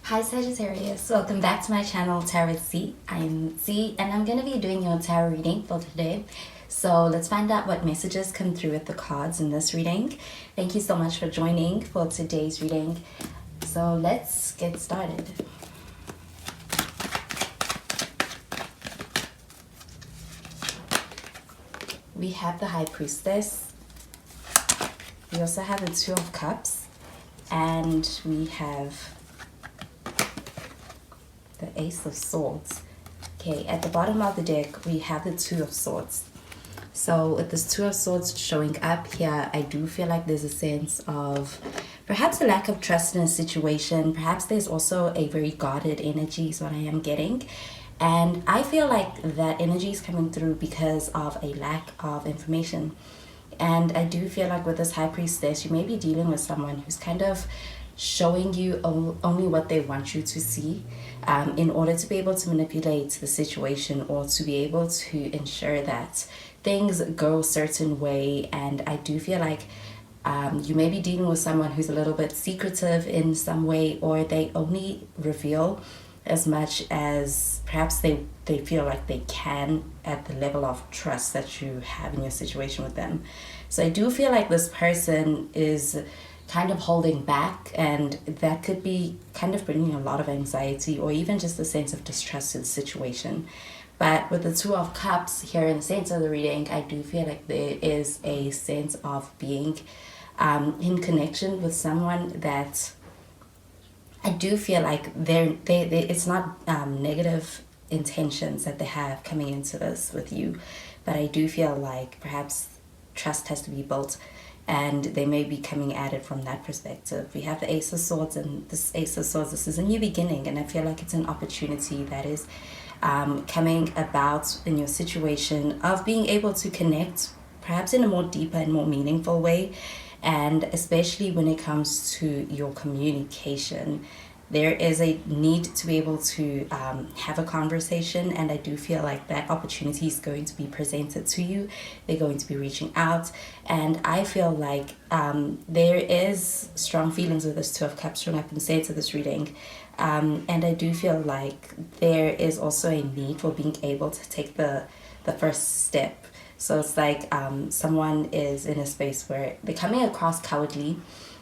Hi Sagittarius, welcome back to my channel Tarot C. I am C and I'm going to be doing your tarot reading for today. So let's find out what messages come through with the cards in this reading. Thank you so much for joining for today's reading. So let's get started. We have the High Priestess. We also have the Two of Cups. And we have the Ace of Swords. Okay, at the bottom of the deck, we have the Two of Swords. So with this Two of Swords showing up here, I do feel like there's a sense of perhaps a lack of trust in a situation. Perhaps there's also a very guarded energy is what I am getting. And I feel like that energy is coming through because of a lack of information. And I do feel like with this High Priestess, you may be dealing with someone who's kind of showing you only what they want you to see in order to be able to manipulate the situation or to be able to ensure that things go a certain way. And I do feel like you may be dealing with someone who's a little bit secretive in some way, or they only reveal as much as perhaps they feel like they can at the level of trust that you have in your situation with them. So I do feel like this person is kind of holding back, and that could be kind of bringing a lot of anxiety or even just a sense of distrust in the situation. But with the Two of Cups here in the center of the reading, I do feel like there is a sense of being in connection with someone that I do feel like it's not negative intentions that they have coming into this with you, but I do feel like perhaps trust has to be built, and they may be coming at it from that perspective. We have the Ace of Swords, and this Ace of Swords, this is a new beginning, and I feel like it's an opportunity that is coming about in your situation of being able to connect perhaps in a more deeper and more meaningful way. And especially when it comes to your communication, there is a need to be able to have a conversation, and I do feel like that opportunity is going to be presented to you. They're going to be reaching out, and I feel like there is strong feelings with this Two of Cups showing up in the center of this reading, and I do feel like there is also a need for being able to take the first step. So it's like someone is in a space where they're coming across cowardly,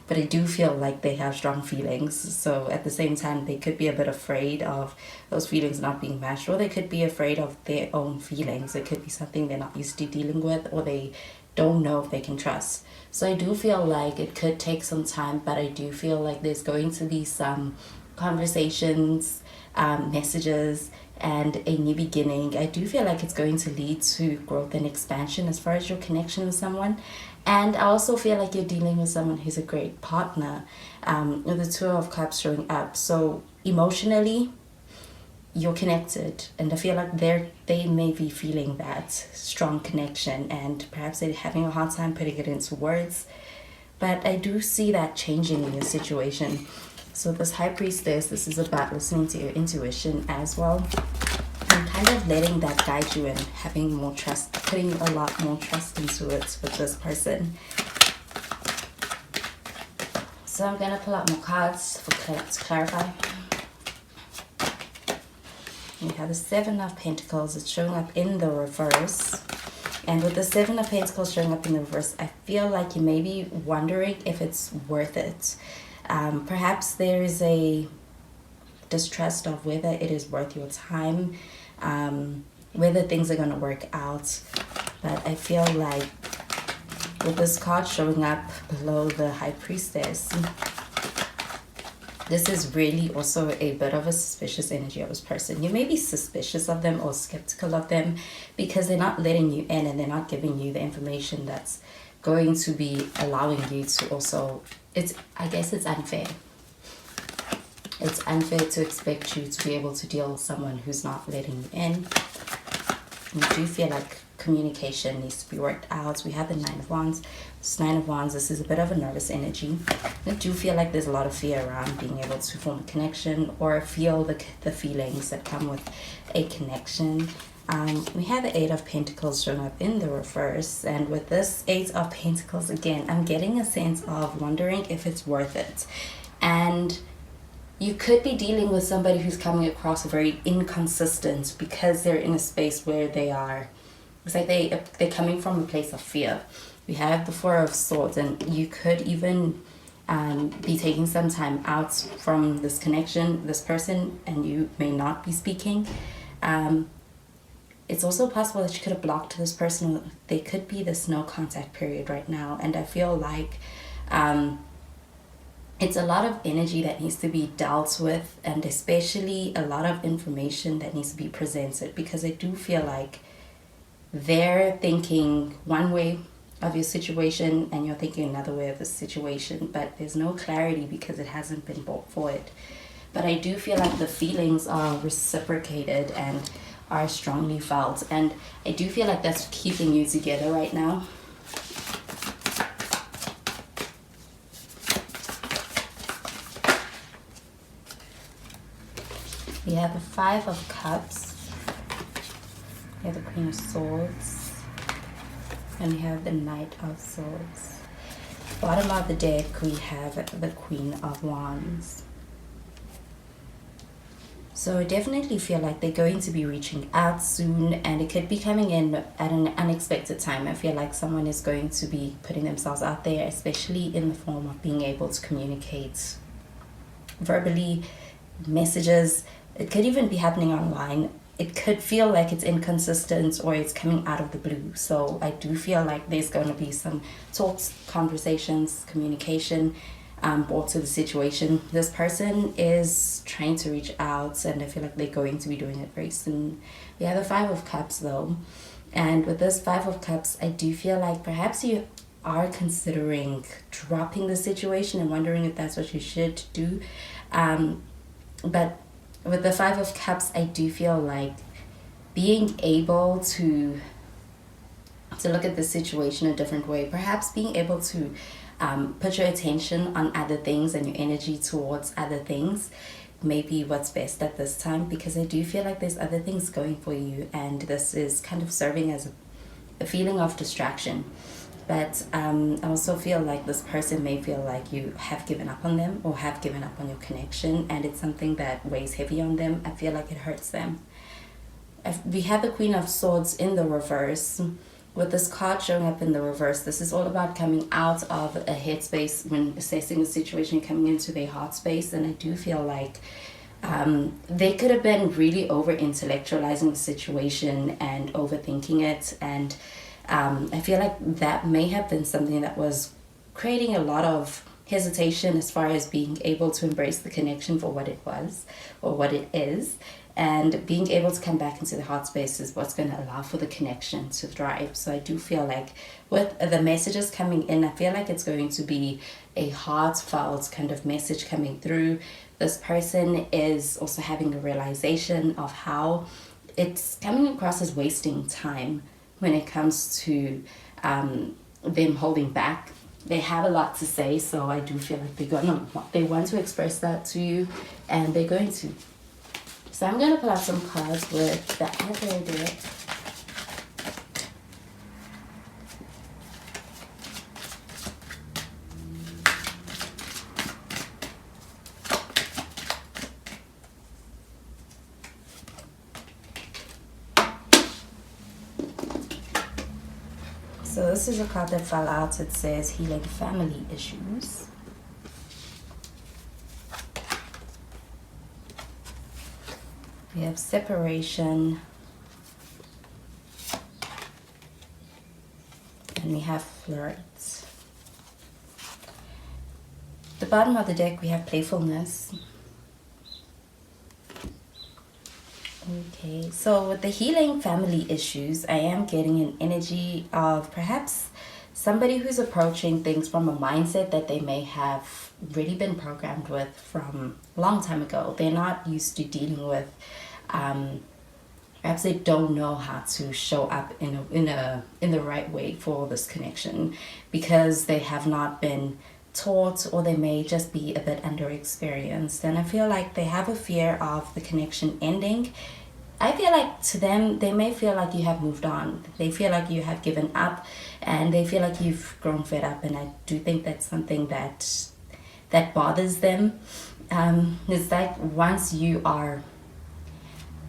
but I do feel like they have strong feelings. So at the same time, they could be a bit afraid of those feelings not being matched, or they could be afraid of their own feelings. It could be something they're not used to dealing with, or they don't know if they can trust. So I do feel like it could take some time, but I do feel like there's going to be some conversations, messages, and a new beginning. I do feel like it's going to lead to growth and expansion as far as your connection with someone. And I also feel like you're dealing with someone who's a great partner, with the Two of Cups showing up. So emotionally, you're connected, and I feel like they may be feeling that strong connection, and perhaps they're having a hard time putting it into words. But I do see that changing in your situation. So this High Priestess, this is about listening to your intuition as well, and kind of letting that guide you and having more trust, putting a lot more trust into it with this person. So I'm going to pull out more cards to clarify. We have the Seven of Pentacles. It's showing up in the reverse. And with the Seven of Pentacles showing up in the reverse, I feel like you may be wondering if it's worth it. Perhaps there is a distrust of whether it is worth your time, whether things are going to work out. But I feel like with this card showing up below the High Priestess, this is really also a bit of a suspicious energy of this person. You may be suspicious of them or skeptical of them because they're not letting you in, and they're not giving you the information that's going to be allowing you to also, I guess it's unfair. It's unfair to expect you to be able to deal with someone who's not letting you in. You do feel like communication needs to be worked out. We have the Nine of Wands. This Nine of Wands, this is a bit of a nervous energy. I do feel like there's a lot of fear around being able to form a connection or feel the feelings that come with a connection. We have the Eight of Pentacles showing up in the reverse, and with this Eight of Pentacles again, I'm getting a sense of wondering if it's worth it. And you could be dealing with somebody who's coming across very inconsistent because they're in a space where they are, it's like they're coming from a place of fear. We have the Four of Swords, and you could even be taking some time out from this connection, this person, and you may not be speaking. It's also possible that you could have blocked this person. There could be this no contact period right now, and I feel like it's a lot of energy that needs to be dealt with, and especially a lot of information that needs to be presented, because I do feel like they're thinking one way of your situation and you're thinking another way of the situation, but there's no clarity because it hasn't been brought forward. But I do feel like the feelings are reciprocated and are strongly felt, and I do feel like that's keeping you together right now. We have the Five of Cups, we have the Queen of Swords, and we have the Knight of Swords. Bottom of the deck, we have the Queen of Wands. So I definitely feel like they're going to be reaching out soon, and it could be coming in at an unexpected time. I feel like someone is going to be putting themselves out there, especially in the form of being able to communicate verbally, messages. It could even be happening online. It could feel like it's inconsistent or it's coming out of the blue. So I do feel like there's going to be some talks, conversations, communication brought to the situation. This person is trying to reach out, and I feel like they're going to be doing it very soon. We have the Five of Cups though, and with this Five of Cups, I do feel like perhaps you are considering dropping the situation and wondering if that's what you should do. But with the Five of Cups, I do feel like being able to look at the situation a different way, perhaps being able to put your attention on other things and your energy towards other things may be what's best at this time, because I do feel like there's other things going for you, and this is kind of serving as a feeling of distraction. But I also feel like this person may feel like you have given up on them or have given up on your connection, and it's something that weighs heavy on them. I feel like it hurts them. We have the Queen of Swords in the reverse. With this card showing up in the reverse, this is all about coming out of a headspace when assessing a situation, coming into their heart space. And I do feel like they could have been really over intellectualizing the situation and overthinking it, and I feel like that may have been something that was creating a lot of hesitation as far as being able to embrace the connection for what it was or what it is, and being able to come back into the heart space is what's going to allow for the connection to thrive. So I do feel like with the messages coming in, I feel like it's going to be a heartfelt kind of message coming through. This person is also having a realization of how it's coming across as wasting time when it comes to them holding back. They have a lot to say, so I do feel like they want to express that to you, and they're going to. So I'm going to pull out some cards with the other deck. So this is a card that fell out. It says healing family issues. We have separation. And we have flirts. The bottom of the deck, we have playfulness. Okay, so with the healing family issues, I am getting an energy of perhaps somebody who's approaching things from a mindset that they may have really been programmed with from a long time ago. They're not used to dealing with, perhaps they don't know how to show up in the right way for this connection because they have not been taught, or they may just be a bit underexperienced. And I feel like they have a fear of the connection ending. I feel like to them, they may feel like you have moved on. They feel like you have given up, and they feel like you've grown fed up. And I do think that's something that bothers them. It's like once you're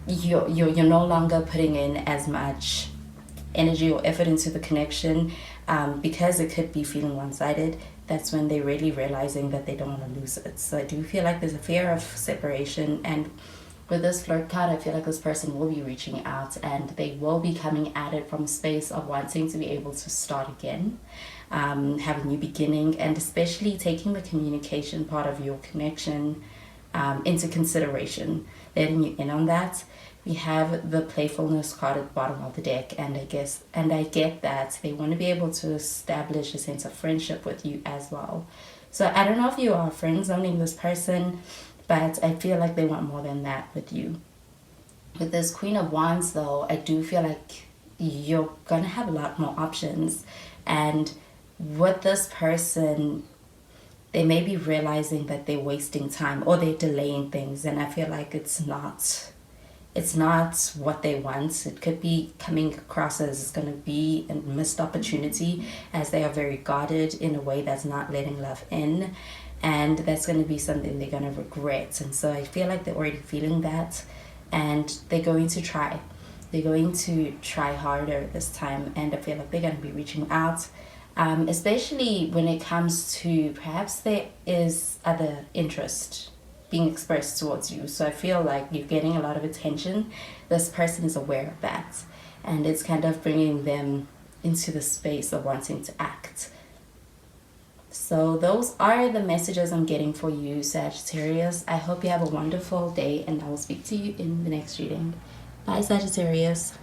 no longer putting in as much energy or effort into the connection, because it could be feeling one-sided. That's when they're really realizing that they don't want to lose it. So I do feel like there's a fear of separation, and with this flirt card, I feel like this person will be reaching out and they will be coming at it from a space of wanting to be able to start again, have a new beginning, and especially taking the communication part of your connection into consideration, letting you in on that. We have the playfulness card at the bottom of the deck, and I get that they want to be able to establish a sense of friendship with you as well. So I don't know if you are friend zoning this person, but I feel like they want more than that with you. With this Queen of Wands though, I do feel like you're gonna have a lot more options, and with this person, they may be realizing that they're wasting time or they're delaying things, and I feel like it's not what they want. It could be coming across as it's going to be a missed opportunity, as they are very guarded in a way that's not letting love in, and that's going to be something they're going to regret. And so I feel like they're already feeling that, and they're going to try harder this time, and I feel like they're going to be reaching out, especially when it comes to perhaps there is other interest being expressed towards you. So I feel like you're getting a lot of attention. This person is aware of that, and it's kind of bringing them into the space of wanting to act. So those are the messages I'm getting for you, Sagittarius. I hope you have a wonderful day, and I will speak to you in the next reading. Bye, Sagittarius.